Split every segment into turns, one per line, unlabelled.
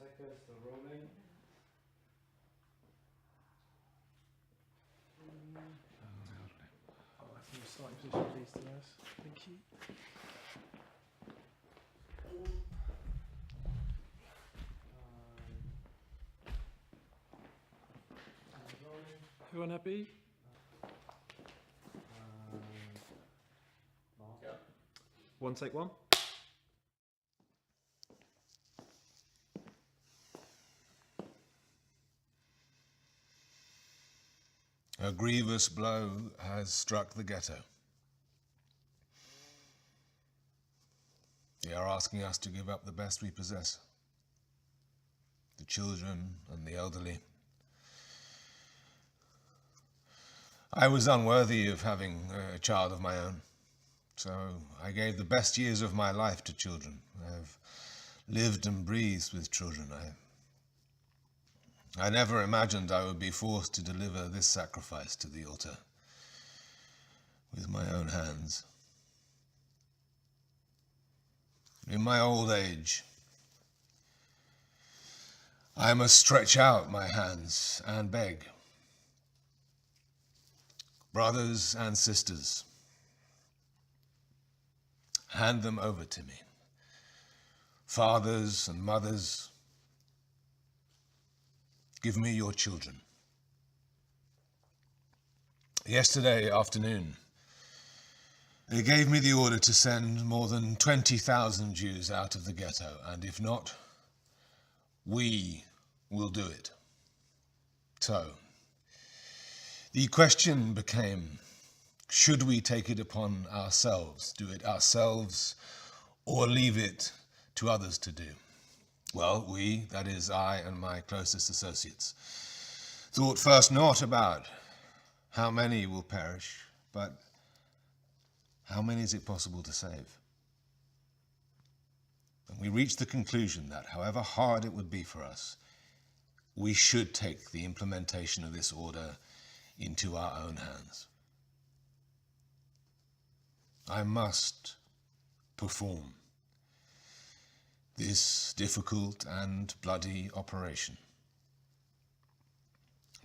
Ticker still rolling.
From the starting position, please, Tobias. Thank you.
Rolling.
Everyone happy?
Yep.
One, take one.
A grievous blow has struck the ghetto. They are asking us to give up the best we possess. The children and the elderly. I was unworthy of having a child of my own, so I gave the best years of my life to children. I have lived and breathed with children. I never imagined I would be forced to deliver this sacrifice to the altar with my own hands. In my old age, I must stretch out my hands and beg. Brothers and sisters, hand them over to me. Fathers and mothers, give me your children. Yesterday afternoon, they gave me the order to send more than 20,000 Jews out of the ghetto, and if not, we will do it. So, the question became, should we take it upon ourselves, do it ourselves, or leave it to others to do? Well, we, that is I and my closest associates, thought first not about how many will perish, but how many is it possible to save? And we reached the conclusion that however hard it would be for us, we should take the implementation of this order into our own hands. I must perform this difficult and bloody operation.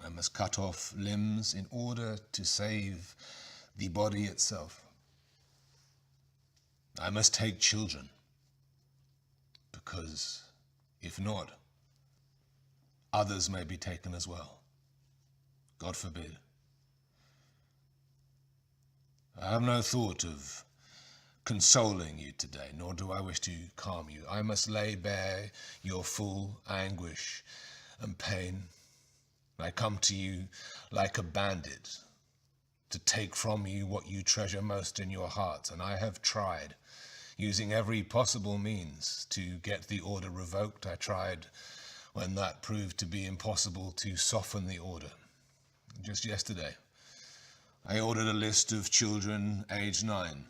I must cut off limbs in order to save the body itself. I must take children, because if not, others may be taken as well. God forbid. I have no thought of consoling you today, nor do I wish to calm you. I must lay bare your full anguish and pain. I come to you like a bandit to take from you what you treasure most in your hearts, and I have tried, using every possible means, to get the order revoked. I tried, when that proved to be impossible, to soften the order. Just yesterday, I ordered a list of children aged 9.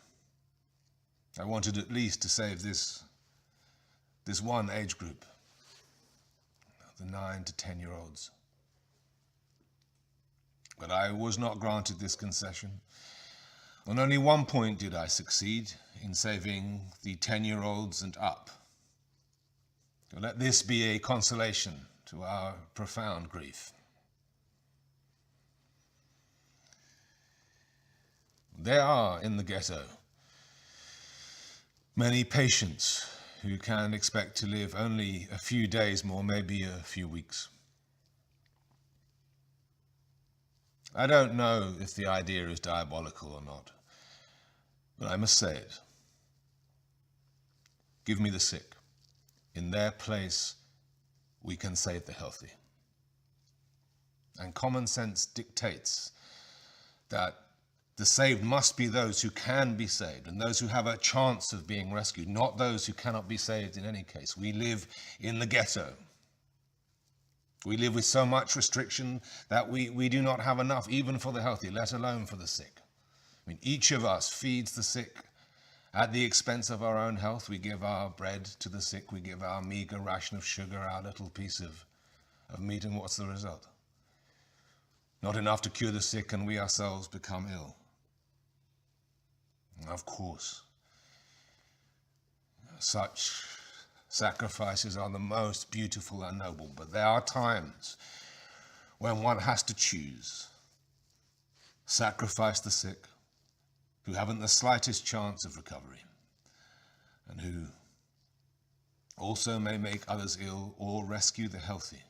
I wanted at least to save this one age group, the 9 to 10-year-olds. But I was not granted this concession. On only one point did I succeed, in saving the 10-year-olds and up. So let this be a consolation to our profound grief. There are in the ghetto many patients who can expect to live only a few days more, maybe a few weeks. I don't know if the idea is diabolical or not, but I must say it. Give me the sick. In their place, we can save the healthy. And common sense dictates that the saved must be those who can be saved and those who have a chance of being rescued, not those who cannot be saved in any case. We live in the ghetto. We live with so much restriction that we do not have enough even for the healthy, let alone for the sick. I mean, each of us feeds the sick at the expense of our own health. We give our bread to the sick. We give our meager ration of sugar, our little piece of meat, and what's the result? Not enough to cure the sick, and we ourselves become ill. Of course, such Sacrifices are the most beautiful and noble, but there are times when one has to choose. Sacrifice the sick, who haven't the slightest chance of recovery, and who also may make others ill or rescue the healthy.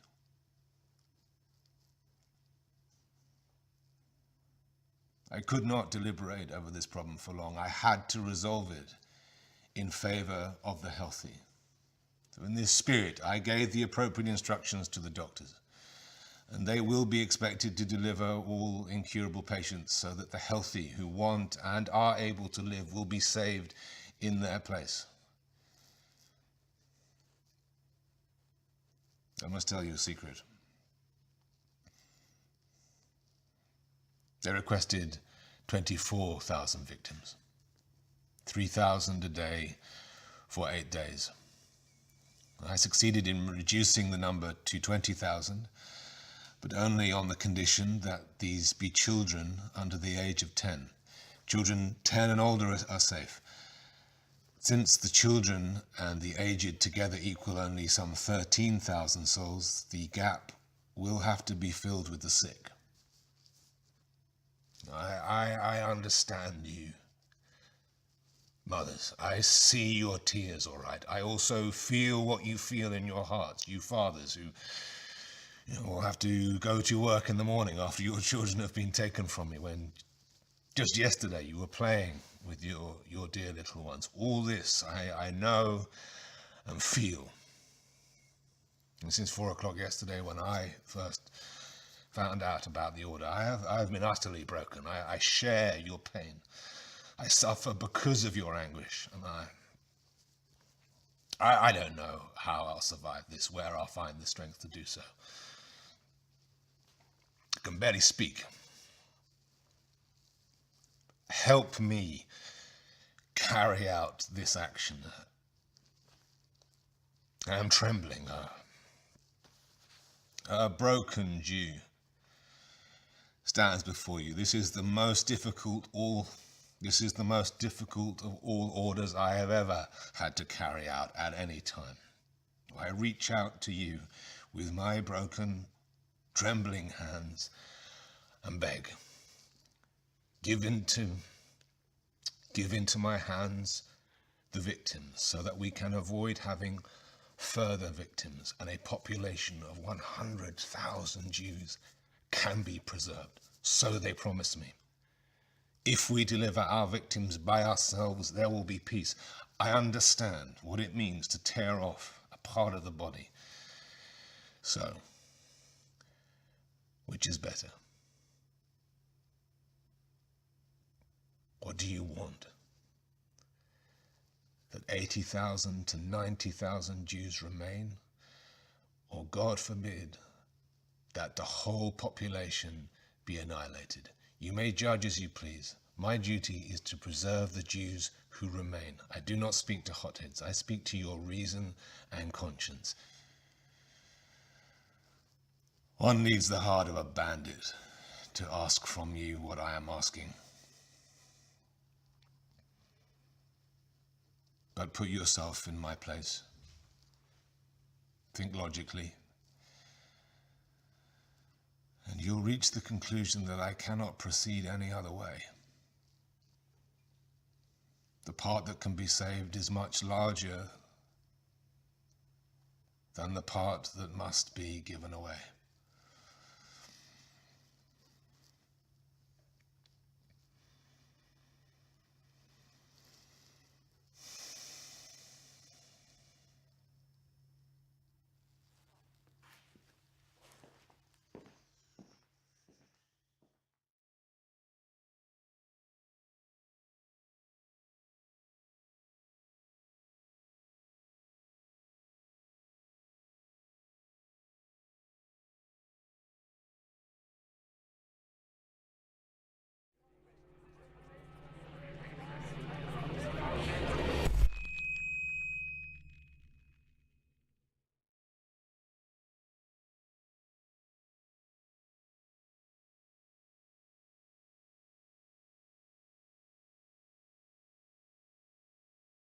I could not deliberate over this problem for long. I had to resolve it in favor of the healthy. So in this spirit, I gave the appropriate instructions to the doctors, and they will be expected to deliver all incurable patients so that the healthy who want and are able to live will be saved in their place. I must tell you a secret. They requested 24,000 victims, 3,000 a day for 8 days. I succeeded in reducing the number to 20,000, but only on the condition that these be children under the age of 10. Children 10 and older are safe. Since the children and the aged together equal only some 13,000 souls, the gap will have to be filled with the sick. I understand you, mothers. I see your tears, all right. I also feel what you feel in your hearts, you fathers who will have to go to work in the morning after your children have been taken from you, when just yesterday you were playing with your dear little ones. All this I know and feel. And since 4 o'clock yesterday, when I first found out about the order, I have been utterly broken. I share your pain. I suffer because of your anguish, and I don't know how I'll survive this, where I'll find the strength to do so. I can barely speak. Help me carry out this action. I am trembling. A broken Jew stands before you. This is the most difficult of all orders I have ever had to carry out at any time. I reach out to you with my broken, trembling hands and beg, give into my hands the victims, so that we can avoid having further victims, and a population of 100,000 Jews can be preserved. So they promise me. If we deliver our victims by ourselves, there will be peace. I understand what it means to tear off a part of the body. So, which is better? What do you want? That 80,000 to 90,000 Jews remain? Or, God forbid, that the whole population be annihilated? You may judge as you please. My duty is to preserve the Jews who remain. I do not speak to hotheads. I speak to your reason and conscience. One needs the heart of a bandit to ask from you what I am asking. But put yourself in my place. Think logically. And you'll reach the conclusion that I cannot proceed any other way. The part that can be saved is much larger than the part that must be given away.